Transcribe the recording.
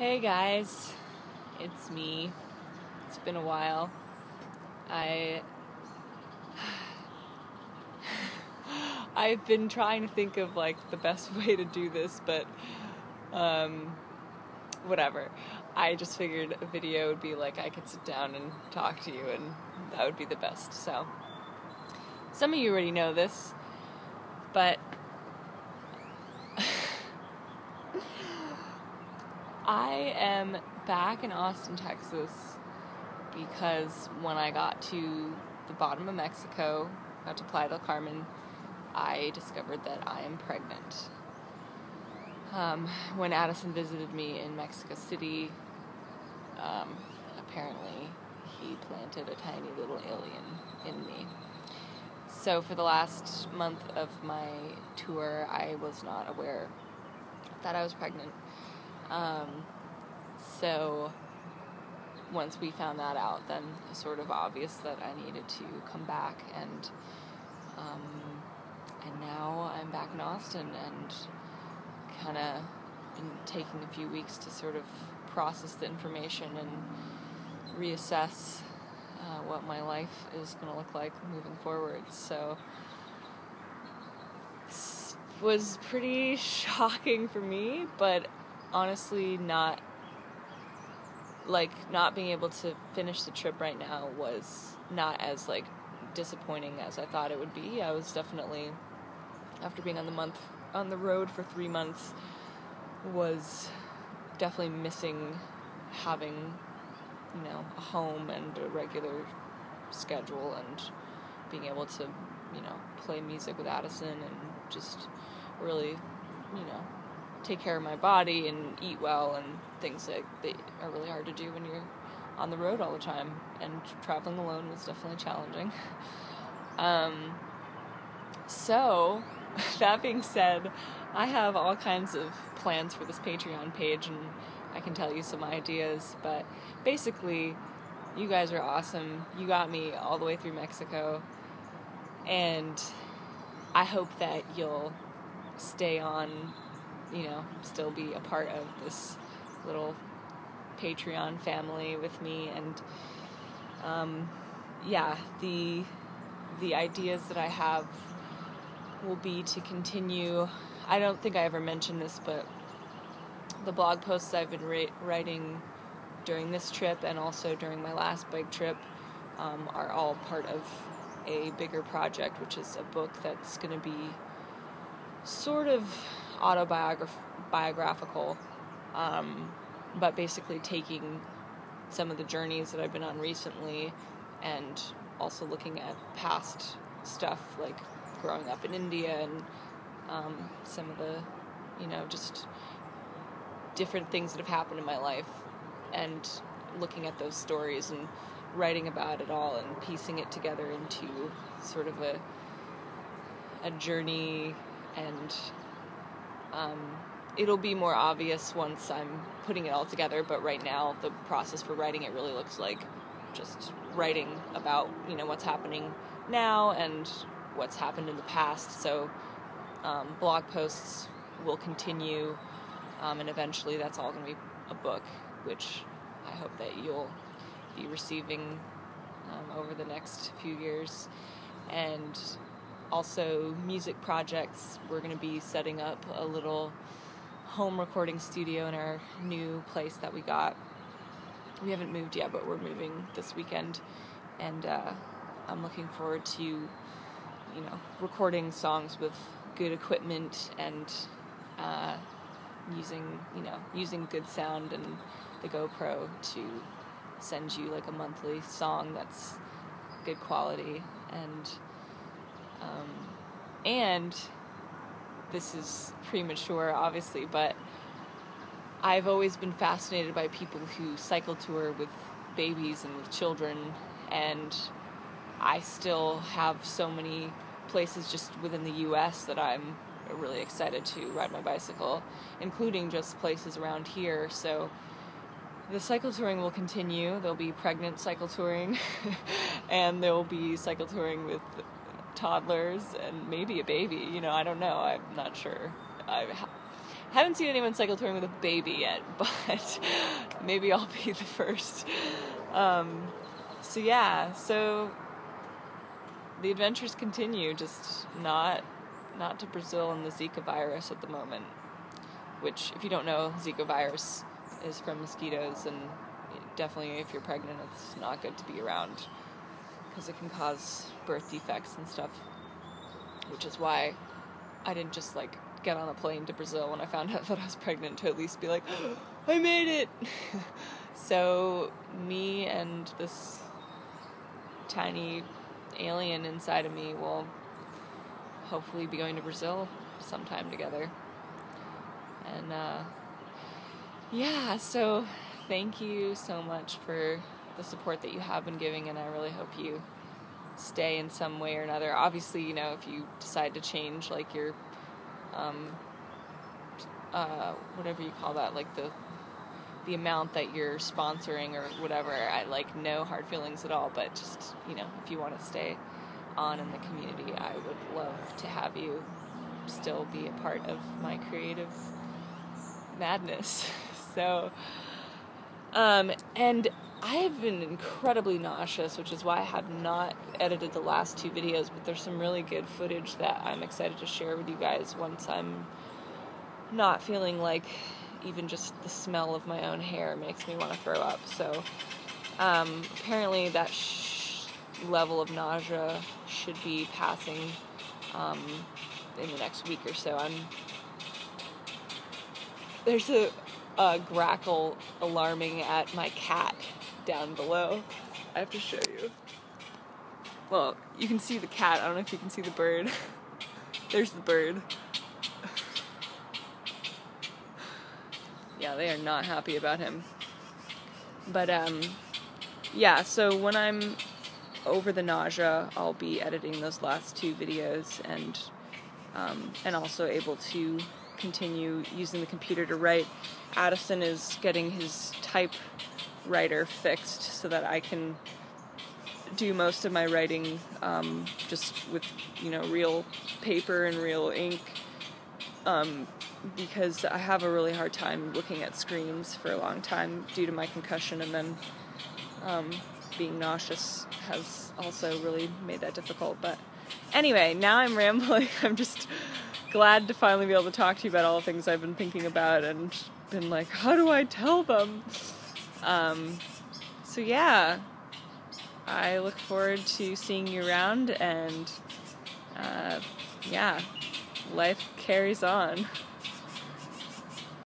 Hey guys, it's me. It's been a while. I've been trying to think of the best way to do this, but whatever. I just figured a video would be I could sit down and talk to you, and that would be the best. So some of you already know this, but I am back in Austin, Texas, because when I got to the bottom of Mexico, got to Playa del Carmen, I discovered that I am pregnant. When Addison visited me in Mexico City, apparently he planted a tiny little alien in me. So for the last month of my tour, I was not aware that I was pregnant. So once we found that out, then it was sort of obvious that I needed to come back, and now I'm back in Austin and kind of been taking a few weeks to sort of process the information and reassess what my life is going to look like moving forward. So this was pretty shocking for me, but honestly not being able to finish the trip right now was not as disappointing as I thought it would be. I was definitely, after being on the road for 3 months, was definitely missing having a home and a regular schedule and being able to play music with Addison and just really take care of my body and eat well and things that are really hard to do when you're on the road all the time, and traveling alone was definitely challenging. So that being said, I have all kinds of plans for this Patreon page, and I can tell you some ideas, but basically you guys are awesome. You got me all the way through Mexico, and I hope that you'll stay on, still be a part of this little Patreon family with me. And the ideas that I have will be to continue. I don't think I ever mentioned this, but the blog posts I've been writing during this trip and also during my last bike trip are all part of a bigger project, which is a book that's going to be sort of autobiographical, but basically taking some of the journeys that I've been on recently and also looking at past stuff like growing up in India and some of the just different things that have happened in my life, and looking at those stories and writing about it all and piecing it together into sort of a journey. And it'll be more obvious once I'm putting it all together, but right now the process for writing it really looks like just writing about what's happening now and what's happened in the past. So blog posts will continue, and eventually that's all going to be a book, which I hope that you'll be receiving over the next few years. And also music projects. We're going to be setting up a little home recording studio in our new place that we got. We haven't moved yet, but we're moving this weekend, and I'm looking forward to recording songs with good equipment and using good sound and the GoPro to send you a monthly song that's good quality. And this is premature, obviously, but I've always been fascinated by people who cycle tour with babies and with children, and I still have so many places just within the U.S. that I'm really excited to ride my bicycle, including just places around here. So the cycle touring will continue. There'll be pregnant cycle touring and there will be cycle touring with toddlers and maybe a baby. I don't know. I'm not sure. haven't seen anyone cycle touring with a baby yet, but maybe I'll be the first. So yeah, so the adventures continue, just not to Brazil and the Zika virus at the moment, which, if you don't know, Zika virus is from mosquitoes, and definitely if you're pregnant, it's not good to be around because it can cause birth defects and stuff, which is why I didn't just like get on a plane to Brazil when I found out that I was pregnant to at least be like, oh, I made it. So me and this tiny alien inside of me will hopefully be going to Brazil sometime together. And yeah, so thank you so much for the support that you have been giving, and I really hope you stay in some way or another. Obviously, you know, if you decide to change like your whatever you call that, like the amount that you're sponsoring or whatever, I like no hard feelings at all, but just, you know, if you want to stay on in the community, I would love to have you still be a part of my creative madness. So and I have been incredibly nauseous, which is why I have not edited the last 2 videos, but there's some really good footage that I'm excited to share with you guys once I'm not feeling like even just the smell of my own hair makes me want to throw up. So apparently that level of nausea should be passing in the next week or so. There's a grackle alarming at my cat down below. I have to show you. Well, you can see the cat. I don't know if you can see the bird. There's the bird. Yeah, they are not happy about him. But yeah, so when I'm over the nausea, I'll be editing those last 2 videos and also able to continue using the computer to write. Addison is getting his typewriter fixed so that I can do most of my writing just with, you know, real paper and real ink, because I have a really hard time looking at screens for a long time due to my concussion, and then being nauseous has also really made that difficult. But anyway, now I'm rambling. I'm just glad to finally be able to talk to you about all the things I've been thinking about and been like, how do I tell them? So yeah, I look forward to seeing you around, and yeah, life carries on.